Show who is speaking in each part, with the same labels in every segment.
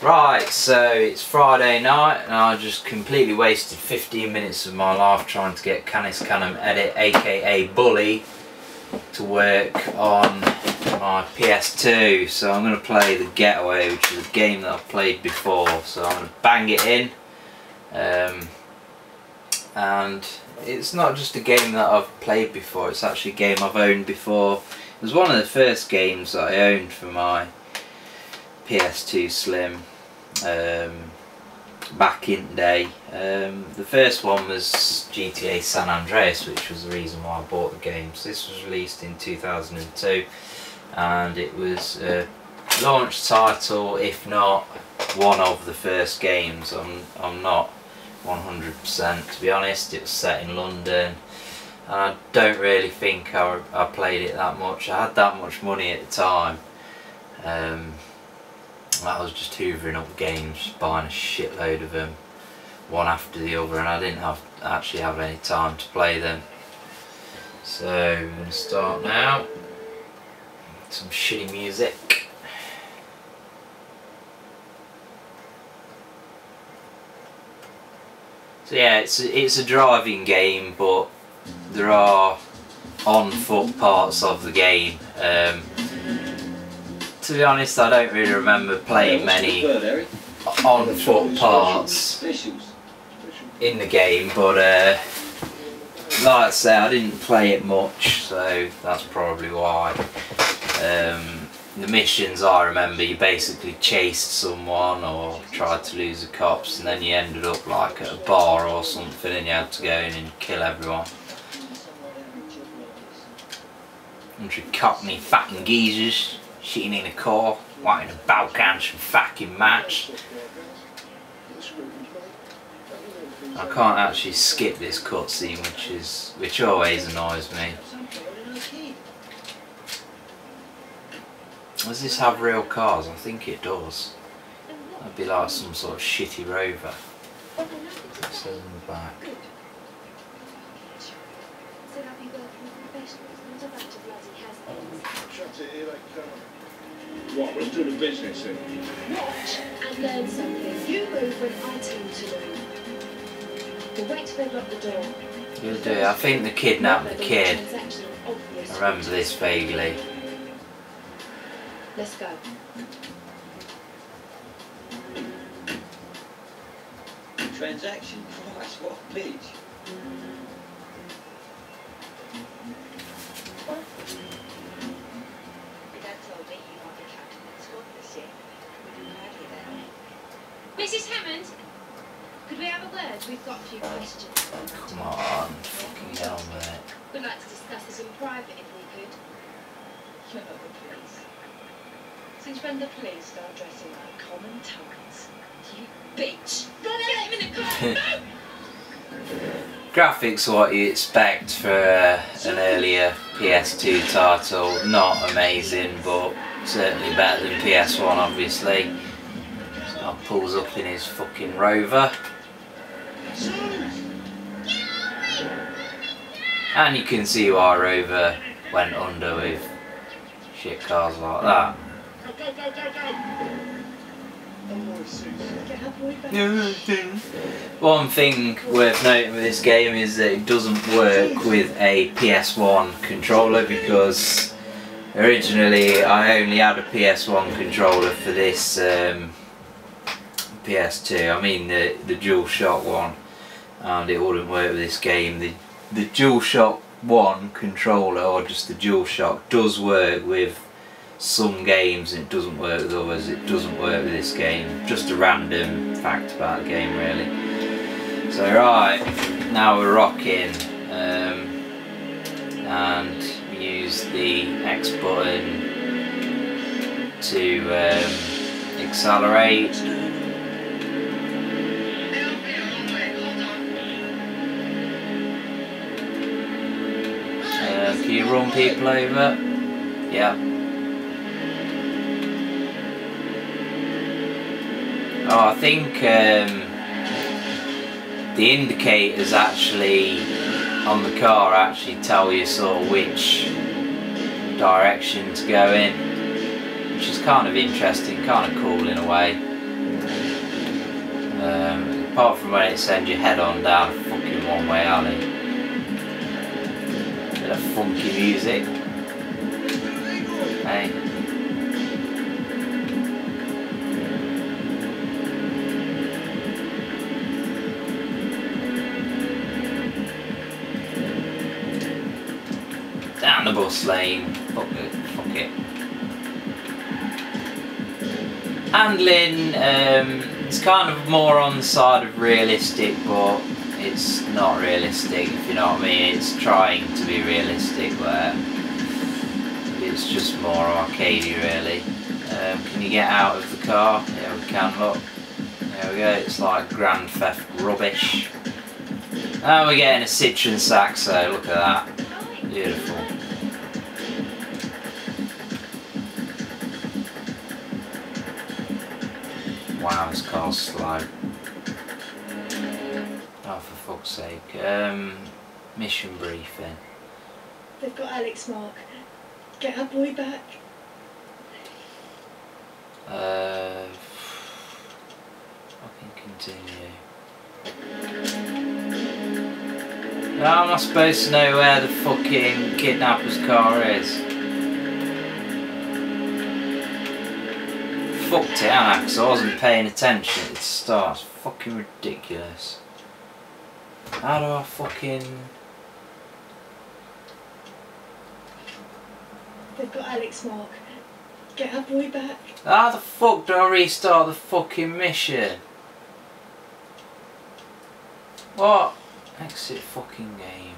Speaker 1: Right, so it's Friday night and I just completely wasted 15 minutes of my life trying to get Canis Canem Edit, aka Bully, to work on my PS2. So I'm going to play the Getaway, which is a game that I've played before. So I'm going to bang it in. And it's not just a game that I've played before, it's actually a game I've owned before. It was one of the first games that I owned for my PS2 Slim back in the day. The first one was GTA San Andreas, which was the reason why I bought the game. So this was released in 2002 and it was a launch title, if not one of the first games. I'm not 100% to be honest. It was set in London and I don't really think I played it that much. I had that much money at the time. I was just hoovering up games, just buying a shitload of them, one after the other, and I didn't actually have any time to play them. So we're going to start now. Some shitty music. So yeah, it's a driving game, but there are on-foot parts of the game. To be honest, I don't really remember playing many on-foot parts in the game, but like I say, I didn't play it much, so that's probably why. The missions, I remember, you basically chased someone or tried to lose the cops, and then you ended up like at a bar or something and you had to go in and kill everyone. Bunch of cockney fucking geezers shitting in a car, wanting to Balkan some fucking match. I can't actually skip this cutscene, which always annoys me. Does this have real cars? I think it does. That'd be like some sort of shitty Rover. It says on the back.
Speaker 2: What, we'll do the business then?
Speaker 3: Watch and learn something. You move when I tell you to move. We'll wait till they lock the door.
Speaker 1: You'll do. I think the kidnapped the kid. I remember this vaguely.
Speaker 3: Let's go.
Speaker 4: Transaction? Christ, what a bitch.
Speaker 3: Mrs. Hammond, could we have a word? We've got a few questions.
Speaker 1: Come on, fucking hell, mate.
Speaker 3: We'd like to discuss this in private if we could.
Speaker 4: You're not the police.
Speaker 3: Since when the police start dressing like common tongues? You bitch! Get him in the car! No!
Speaker 1: Graphics are what you expect for an earlier PS2 title. Not amazing, but certainly better than PS1, obviously. So pulls up in his fucking Rover. And you can see why Rover went under with shit cars like that. One thing worth noting with this game is that it doesn't work with a PS1 controller, because originally I only had a PS1 controller for this PS2, I mean the DualShock one, and it wouldn't work with this game. The DualShock 1 controller, or just the DualShock, does work with some games and it doesn't work with others. It doesn't work with this game. Just a random fact about the game, really. So right, now we're rocking, and we use the X button to accelerate. Can you run people over? Yeah. Oh, I think the indicators actually on the car actually tell you sort of which direction to go in, which is kind of interesting, kind of cool in a way. Apart from when it sends you head on down a fucking one-way alley. Bit of funky music. Hey. Down the bus lane. Fuck it. Fuck it. Handling, it's kind of more on the side of realistic, but it's not realistic, if you know what I mean. It's trying to be realistic, where it's just more arcadey, really. Can you get out of the car? Yeah, we can, look. There we go, it's like Grand Theft rubbish. And we're getting a Citroen Saxo, look at that. Beautiful. Wow, this car's slow. Oh, for fuck's sake. Mission briefing.
Speaker 3: They've got Alex, Mark. Get our boy back.
Speaker 1: Fucking continue. How am I supposed to know where the fucking kidnapper's car is? Fucked it out because I wasn't paying attention at the start. It's fucking ridiculous. How do I fucking...
Speaker 3: They've got Alex, Mark. Get our boy back.
Speaker 1: How the fuck do I restart the fucking mission? What? Exit fucking game.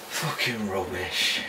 Speaker 1: Fucking rubbish.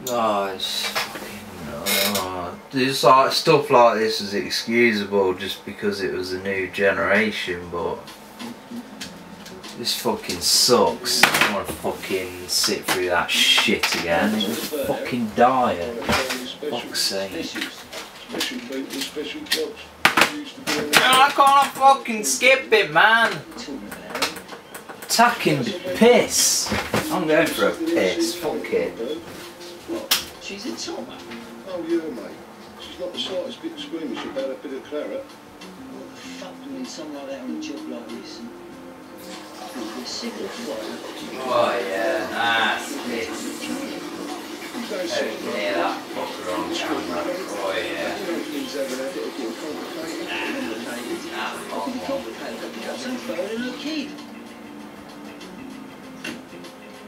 Speaker 1: Oh, it's fucking... Oh. It's like, stuff like this is excusable just because it was a new generation, but... This fucking sucks. I don't want to fucking sit through that shit again. It was fucking dire. Fuck's sake. I can't fucking skip it, man. Attacking the piss. I'm going for a piss. Fuck it.
Speaker 4: She's in summer.
Speaker 2: Oh yeah, mate. She's not the slightest bit squeamish about a bit of claret.
Speaker 4: What the fuck doing something like that on a job like this?
Speaker 1: Oh yeah, nice piss. Don't hear that fucker on camera. Oh yeah.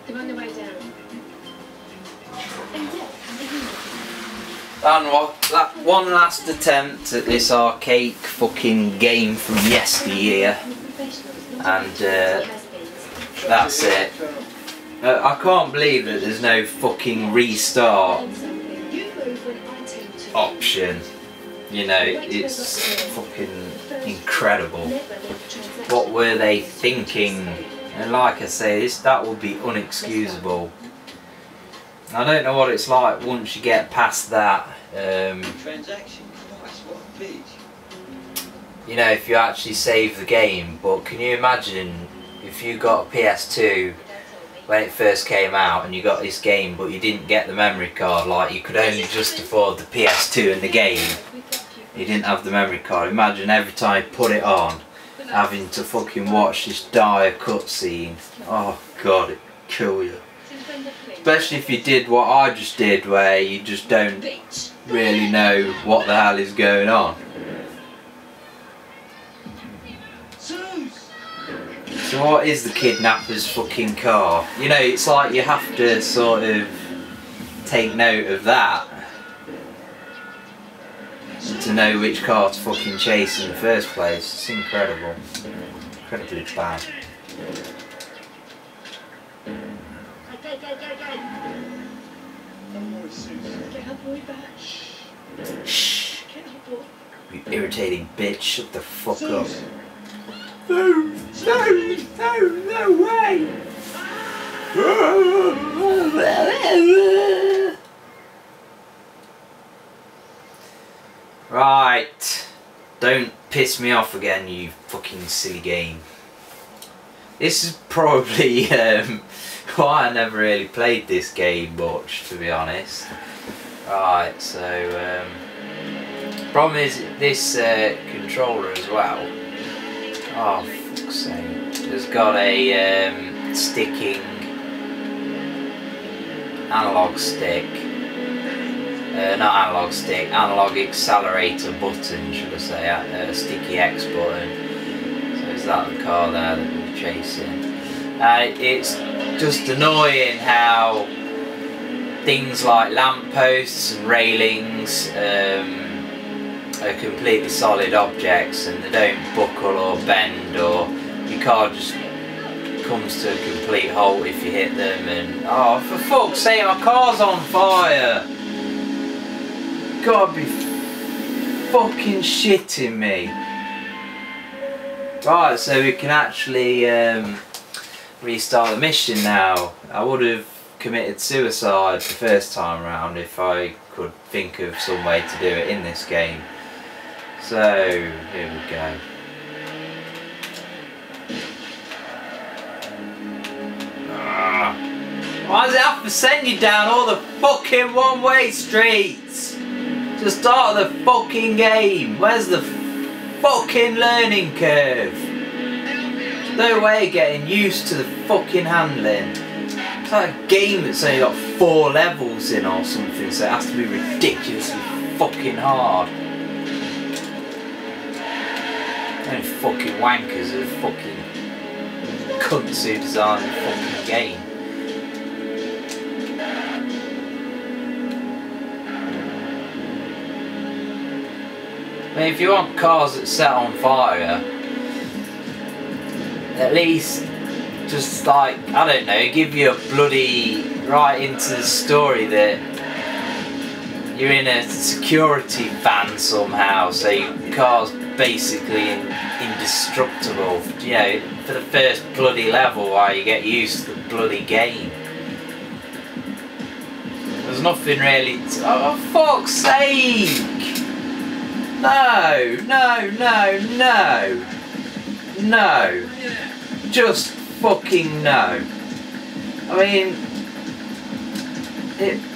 Speaker 3: They're on their way down.
Speaker 1: And what? That one last attempt at this archaic fucking game from yesteryear, and that's it. I can't believe that there's no fucking restart option. You know, it's fucking incredible. What were they thinking? And like I say, that would be unexcusable. I don't know what it's like once you get past that.
Speaker 4: Transaction, Christ, what a bitch.
Speaker 1: You know, if you actually save the game, but can you imagine if you got a PS2 when it first came out and you got this game but you didn't get the memory card, like you could only just afford the PS2 and the game, you didn't have the memory card. Imagine every time you put it on having to fucking watch this dire cutscene. Oh god, it'd kill you. Especially if you did what I just did, where you just don't really know what the hell is going on. So what is the kidnapper's fucking car? You know, it's like you have to sort of take note of that to know which car to fucking chase in the first place. It's incredible. Incredibly bad.
Speaker 3: Get her boy back.
Speaker 1: Shh.
Speaker 3: Get her boy.
Speaker 1: You irritating bitch, shut the fuck up. No way! Right. Don't piss me off again, you fucking silly game. This is probably why I never really played this game much, to be honest. Right, so problem is this controller as well. Oh, fuck's sake! It's got a sticking analog stick. Not analog stick, analog accelerator button, should I say, a sticky X button. So is that the car there that we're chasing? It's just annoying how things like lampposts and railings are completely solid objects and they don't buckle or bend, or your car just comes to a complete halt if you hit them. And oh, for fuck's sake, my car's on fire! Gotta be fucking shitting me. Right, so we can actually restart the mission now. I would have committed suicide the first time around if I could think of some way to do it in this game. So, here we go. Why does it have to send you down all the fucking one-way streets? To start the fucking game. Where's the fucking learning curve? There's no way of getting used to the fucking handling. It's like a game that's only got 4 levels in or something, so it has to be ridiculously fucking hard. Only fucking wankers are fucking cunts who design the fucking game. I mean, if you want cars that set on fire, at least just like, I don't know, give you a bloody right into the story that you're in a security van somehow, so your car's basically indestructible, you know, for the first bloody level while you get used to the bloody game. There's nothing really to, oh, for fuck's sake! No, no, no, no, no, just fucking no. I mean,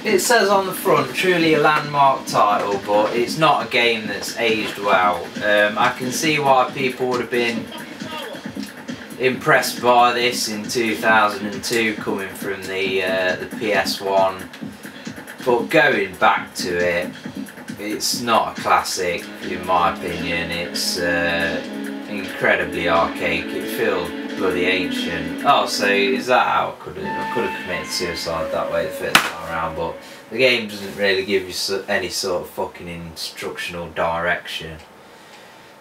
Speaker 1: it says on the front, truly a landmark title, but it's not a game that's aged well. I can see why people would have been impressed by this in 2002 coming from the PS1, but going back to it, it's not a classic in my opinion. It's incredibly archaic. It feels bloody ancient. Oh, so is that how I could have committed suicide that way the first time around? But the game doesn't really give you any sort of fucking instructional direction.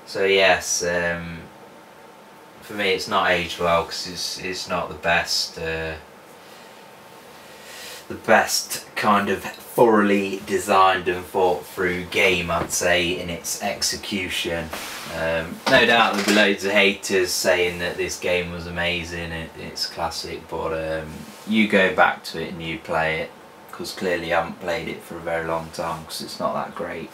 Speaker 1: So yes, for me it's not aged well because it's not the best. The best kind of thoroughly designed and thought through game, I'd say, in its execution. No doubt there'll be loads of haters saying that this game was amazing, it's classic, but you go back to it and you play it, because clearly you haven't played it for a very long time, because it's not that great.